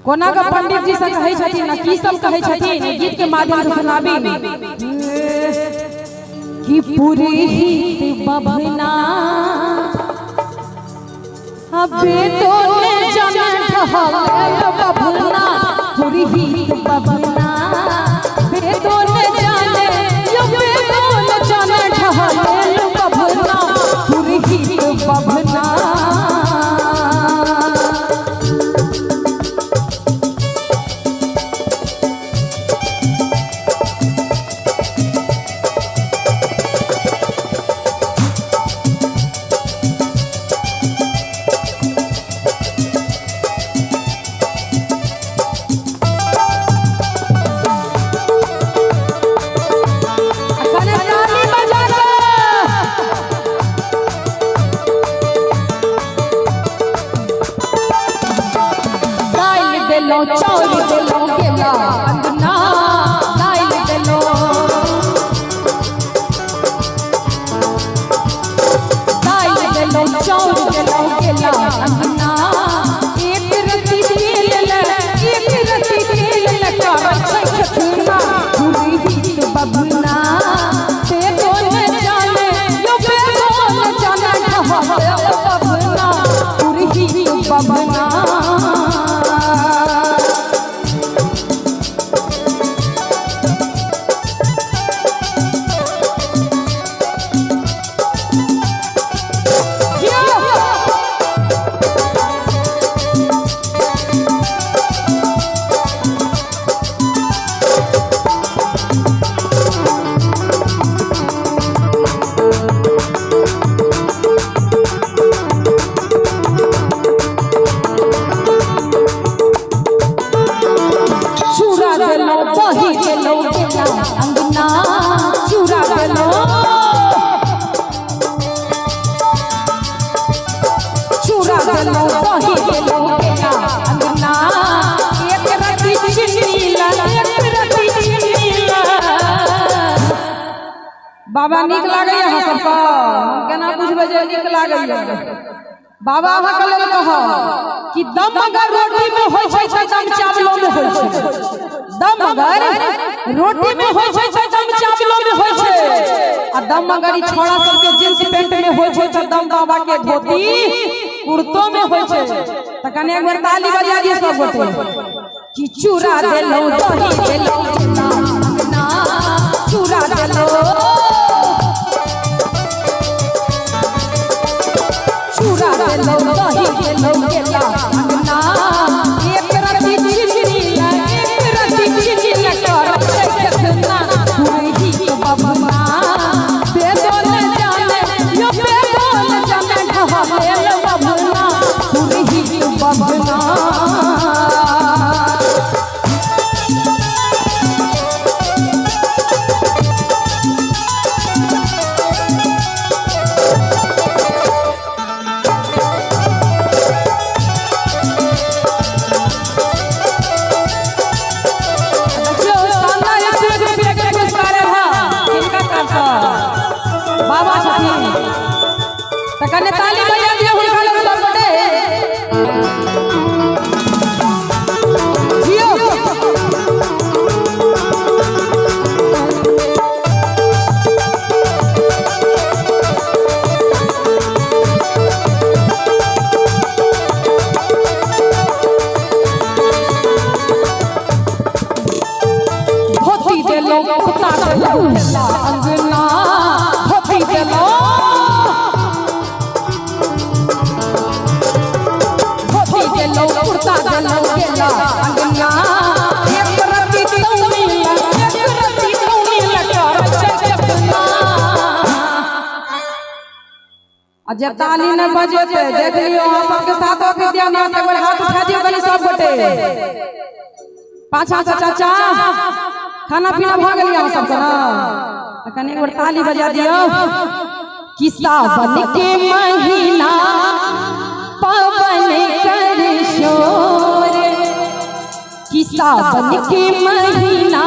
कोना का पंडित जी सब कहे छथिन ना की सब कहे छथिन गीत के माध्यम से सुनाबी कि पुरहित बभना अबे तो ने जन ढहल बभना पुरहित बभना बे तो ने जाने यो बे तो ने जन ढहल बभना पुरहित बभना चौरी देलो केला अंगना लाइल देलो चौरी देलो केला अंगना एक रति खेल एक रति खेल कर छछुना पुरहित बभना से तो न जाने यो बे तो न जाने ढहल बभना पुरहित बभना अंगना चूरा देलो दही देलो केला अंगना एक रति चिनीला बाबा निक लागे यहाँ सबका केना बुझबे जे निक लागे बाबा अहाँ के लेल कह कि दम अगर रोटी में होय छै दम चावलो में होय छै दम अगर रोटी में होय छै दम चावलो में होय छै आ दम अगर ई छोड़ा सब के जींस पैंट में होय छै त दम बाबा के धोती कुर्तो में होय छै त कने एक बार ताली बजा दिए सब गोटे कि चूरा देलो दही देलो अंगना चूरा देलो दही देलो केला अंगना एक रति चिनीला एक रति चिनीला कर छछुना पुरहित बभना बे तो न जाने यो बे तो न जाने ढहल बभना पुरहित बभना बाबा छथिन त कने ताली बजा दियो हुनका लग सब गोटे जियो धोती देलो कुर्ता देलो अंगना देलो धोती देलो कुर्ता देलो केला अंगना एक रति तौनीला कर छछुना आ जब ताली न बजे ते देख लियो अहाँ सबके साथ विद्यानाथ एक बार हाथ उठा दियो कनी सब गोटे पाछा से चाचा खाना पीना भ गेल अहाँ सबके ना कने एक बार ताली बजा दियो कि सावन के महीना पवन कर शोर कि सावन के महीना